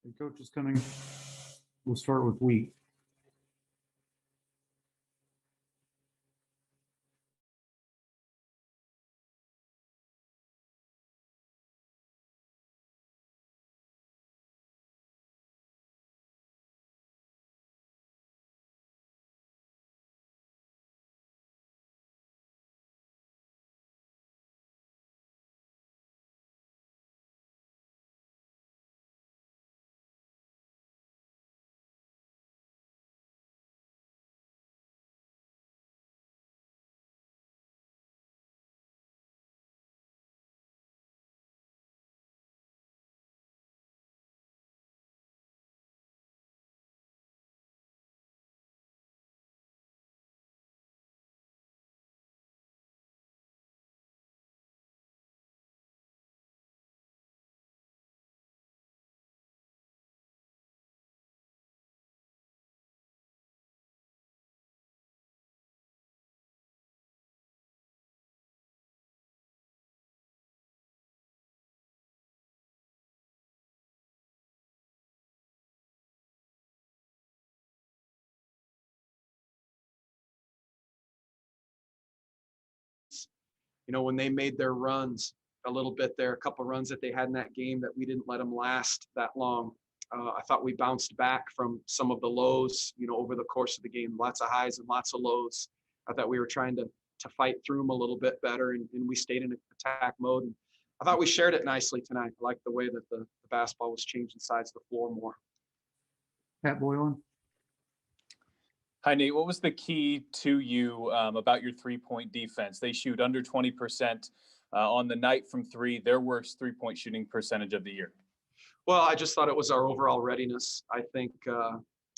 The coach is coming. We'll start with Wheat. When they made their runs a little bit there, a couple of runs that they had in that game that we didn't let them last that long. I thought we bounced back from some of the lows, over the course of the game, lots of highs and lots of lows. I thought we were trying to fight through them a little bit better, and we stayed in attack mode. And I thought we shared it nicely tonight. I liked the way that the basketball was changing sides of the floor more. Pat Boylan. Hi, Nate. What was the key to you about your three-point defense? They shoot under 20% on the night from three, their worst three-point shooting percentage of the year. Well, I just thought it was our overall readiness. I think,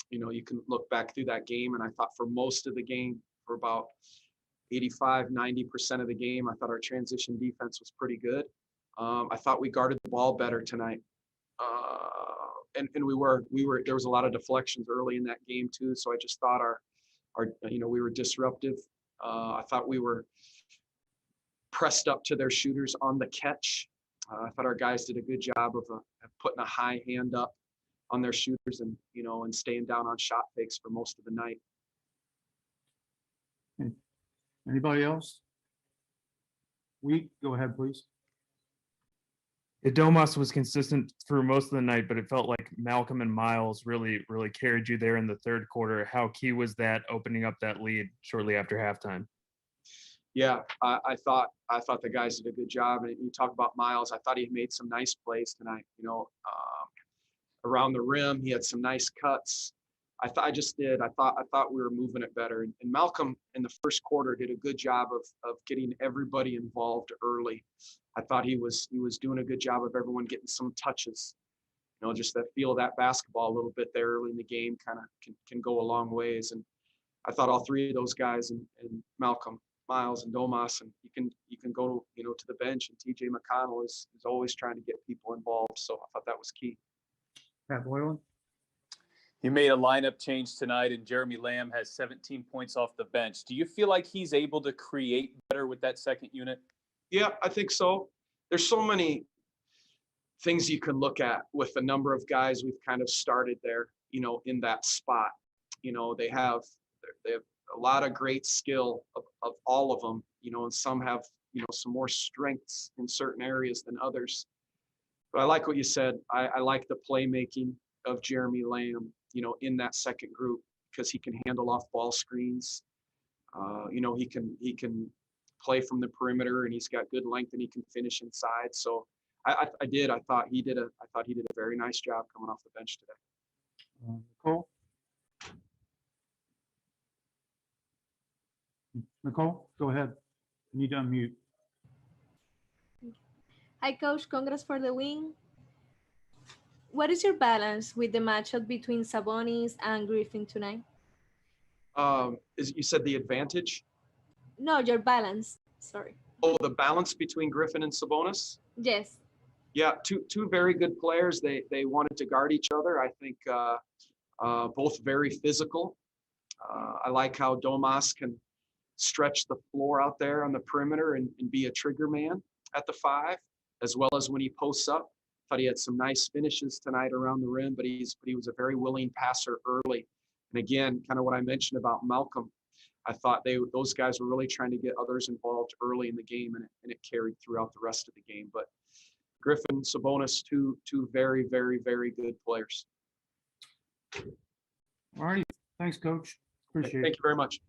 you can look back through that game, and I thought for most of the game, for about 85, 90% of the game, I thought our transition defense was pretty good. I thought we guarded the ball better tonight. And we were there was a lot of deflections early in that game too. So I just thought we were disruptive. I thought we were pressed up to their shooters on the catch. I thought our guys did a good job of putting a high hand up on their shooters and staying down on shot fakes for most of the night. Anybody else? Wheat, go ahead, please. Domas was consistent through most of the night, but it felt like Malcolm and Miles really carried you there in the third quarter. How key was that opening up that lead shortly after halftime? Yeah, I thought the guys did a good job. And you talk about Miles, I thought he made some nice plays tonight. Around the rim, he had some nice cuts. I thought we were moving it better. And Malcolm in the first quarter did a good job of getting everybody involved early. I thought he was doing a good job of everyone getting some touches. Just that feel of that basketball a little bit there early in the game kind of can go a long ways. And I thought all three of those guys and Malcolm, Miles, and Domas, and you can go to the bench, and TJ McConnell is always trying to get people involved. So I thought that was key. Pat Boylan. You made a lineup change tonight, and Jeremy Lamb has 17 points off the bench. Do you feel like he's able to create better with that second unit? Yeah, I think so. There's so many things you can look at with the number of guys we've kind of started there, in that spot. They have a lot of great skill of all of them, and some have, some more strengths in certain areas than others. But I like what you said. I like the playmaking of Jeremy Lamb, in that second group, because he can handle off ball screens. He can play from the perimeter, and he's got good length, and he can finish inside. So I thought he did a very nice job coming off the bench today. Nicole, go ahead. You need to unmute. Hi, Coach. Congrats for the win. What is your balance with the matchup between Sabonis and Griffin tonight? You said the advantage? No, your balance. Sorry. Oh, the balance between Griffin and Sabonis? Yes. Yeah, two very good players. They wanted to guard each other. I think both very physical. I like how Domas can stretch the floor out there on the perimeter and be a trigger man at the 5, as well as when he posts up. Thought he had some nice finishes tonight around the rim, but he was a very willing passer early. And again, kind of what I mentioned about Malcolm, I thought those guys were really trying to get others involved early in the game, and it carried throughout the rest of the game. But Griffin, Sabonis, two very, very, very good players. All righty. Thanks, Coach. Appreciate it. Thank you very much.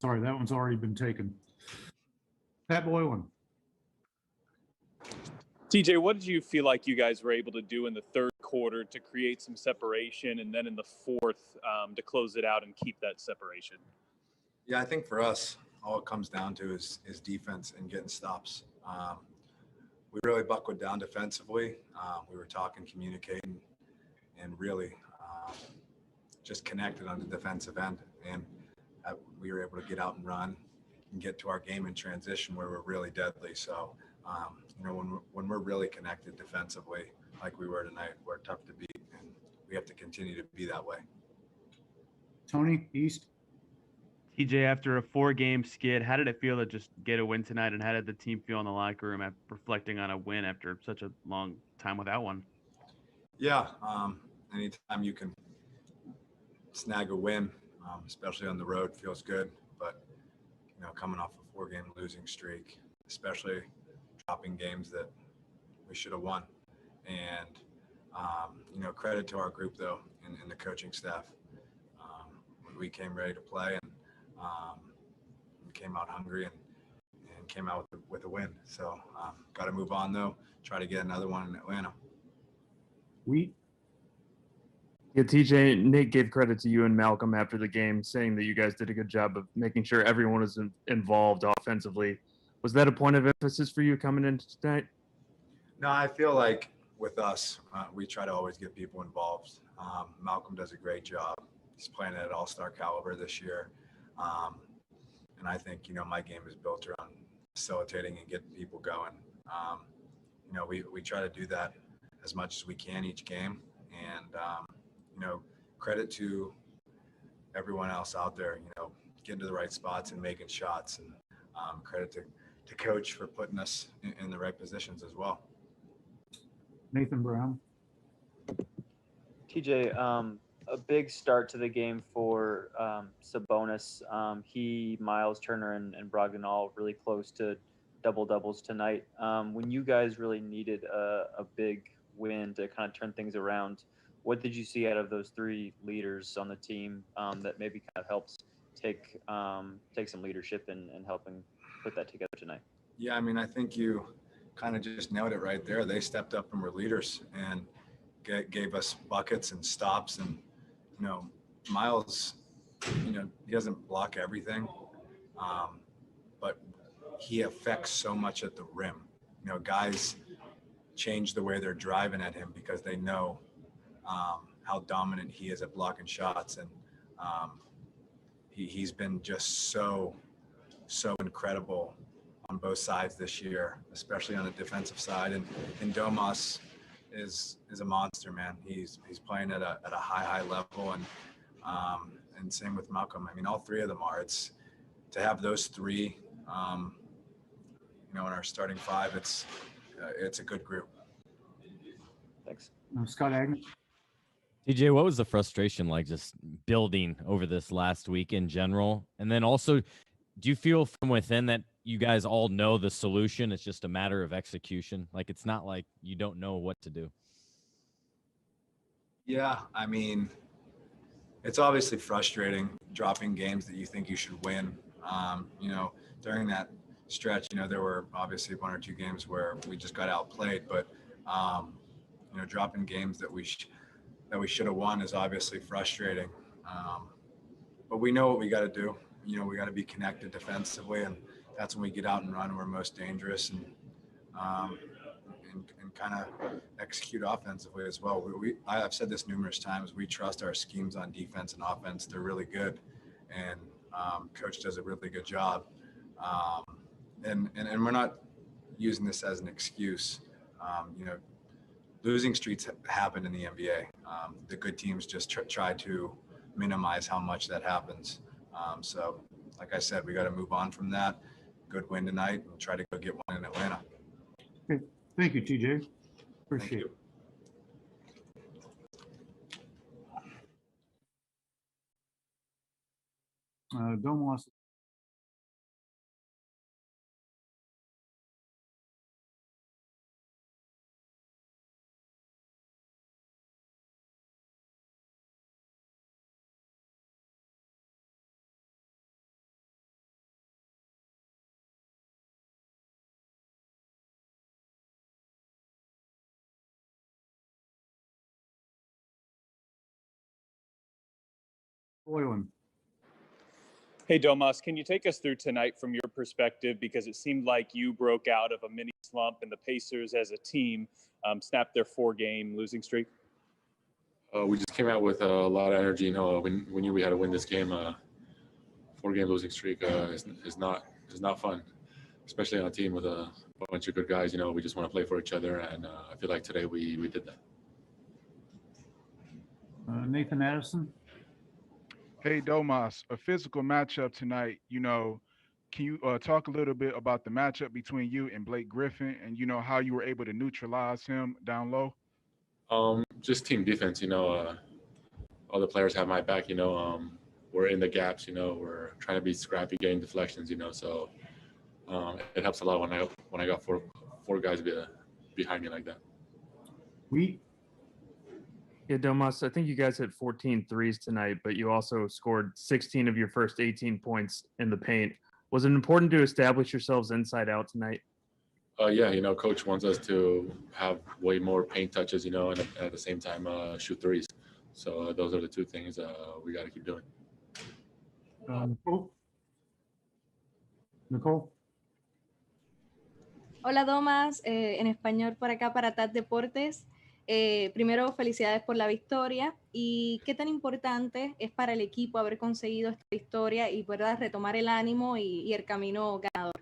Sorry, that one's already been taken. Pat Boylan. TJ, what did you feel like you guys were able to do in the third quarter to create some separation, and then in the fourth to close it out and keep that separation? Yeah, I think for us, all it comes down to is defense and getting stops. We really buckled down defensively. We were talking, communicating, and really just connected on the defensive end. And we were able to get out and run and get to our game in transition where we're really deadly. So, when we're really connected defensively, like we were tonight, we're tough to beat, and we have to continue to be that way. Tony East. TJ, after a 4-game skid, how did it feel to just get a win tonight, and how did the team feel in the locker room after reflecting on a win after such a long time without one? Yeah, anytime you can snag a win, especially on the road, feels good. But coming off a 4-game losing streak, especially dropping games that we should have won, and credit to our group though, and the coaching staff. We came ready to play, and came out hungry and came out with a win. So got to move on though. Try to get another one in Atlanta. Yeah, TJ, Nate gave credit to you and Malcolm after the game, saying that you guys did a good job of making sure everyone was involved offensively. Was that a point of emphasis for you coming into tonight? No, I feel like with us, we try to always get people involved. Malcolm does a great job. He's playing at all-star caliber this year. And I think, my game is built around facilitating and getting people going. We try to do that as much as we can each game. And, credit to everyone else out there, getting to the right spots and making shots. And credit to coach for putting us in the right positions as well. Nathan Brown. TJ, a big start to the game for Sabonis. He, Miles Turner, and Brogdon all really close to double-doubles tonight. When you guys really needed a big win to kind of turn things around, what did you see out of those 3 leaders on the team that maybe kind of helps take some leadership and helping put that together tonight? Yeah, I think you kind of just nailed it right there. They stepped up and were leaders and gave us buckets and stops. And, Miles, he doesn't block everything, but he affects so much at the rim. Guys change the way they're driving at him because they know how dominant he is at blocking shots. And he's been just so incredible on both sides this year, especially on the defensive side. And Domas is a monster, man. He's playing at a high level, and same with Malcolm. All 3 of them are. It's to have those 3, in our starting 5. It's a good group. Thanks. Scott Agnew. TJ, what was the frustration like just building over this last week in general? And then also, do you feel from within that you guys all know the solution? It's just a matter of execution. Like, it's not like you don't know what to do. Yeah, it's obviously frustrating dropping games that you think you should win. During that stretch, there were obviously 1 or 2 games where we just got outplayed, but dropping games that we should have won is obviously frustrating. But we know what we got to do. We got to be connected defensively, and that's when we get out and run. We're most dangerous, and kind of execute offensively as well. I've said this numerous times. We trust our schemes on defense and offense. They're really good, and coach does a really good job. And we're not using this as an excuse. Losing streaks happen in the NBA. The good teams just try to minimize how much that happens. So, like I said, we got to move on from that. Good win tonight, and try to go get one in Atlanta. Okay. Thank you, TJ. Appreciate Thank you. it. Domas. Boylan. Hey, Domas, can you take us through tonight from your perspective? Because it seemed like you broke out of a mini slump and the Pacers as a team snapped their 4-game losing streak. We just came out with a lot of energy. You know, we knew we had to win this game. 4-game losing streak is not fun, especially on a team with a bunch of good guys. You know, we just want to play for each other, and I feel like today we did that. Nathan Addison. Hey, Domas, a physical matchup tonight. Can you talk a little bit about the matchup between you and Blake Griffin, and how you were able to neutralize him down low? Just team defense. You know, all the players have my back. You know, we're in the gaps. You know, we're trying to be scrappy, getting deflections. You know, so it helps a lot when I got four guys behind me like that. Yeah, Domas, I think you guys hit 14 threes tonight, but you also scored 16 of your first 18 points in the paint. Was it important to establish yourselves inside out tonight? Yeah, you know, coach wants us to have way more paint touches, you know, and at the same time shoot threes. So those are the two things we got to keep doing. Nicole. Hola, Domas, en español por acá para TAT Deportes. Primero, felicidades por la victoria. ¿Y qué tan importante es para el equipo haber conseguido esta victoria y poder retomar el ánimo y el camino ganador?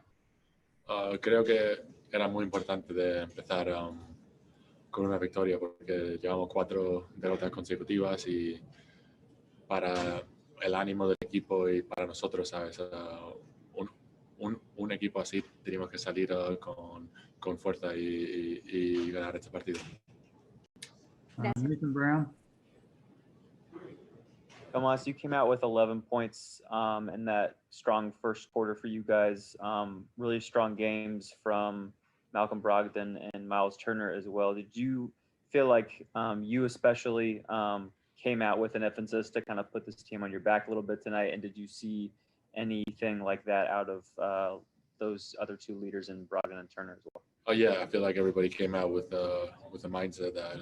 Creo que era muy importante de empezar con una victoria porque llevamos 4 derrotas consecutivas y para el ánimo del equipo y para nosotros, ¿sabes? Un equipo así tenemos que salir con fuerza y ganar este partido. Nathan Brown. Tomas, you came out with 11 points in that strong first quarter for you guys. Really strong games from Malcolm Brogdon and Miles Turner as well. Did you feel like you especially came out with an emphasis to kind of put this team on your back a little bit tonight? And did you see anything like that out of those other two leaders in Brogdon and Turner as well? Oh yeah, I feel like everybody came out with the mindset that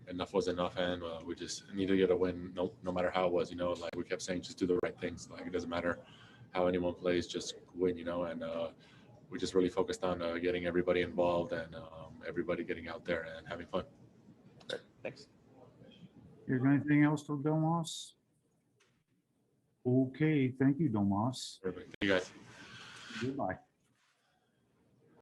enough was enough, and we just needed to get a win, no matter how it was. You know, like we kept saying, just do the right things. Like it doesn't matter how anyone plays, just win. You know, and we just really focused on getting everybody involved and everybody getting out there and having fun. Great. Thanks. You have anything else to Domas? Okay, thank you, Domas. Perfect. Thank you guys. Goodbye.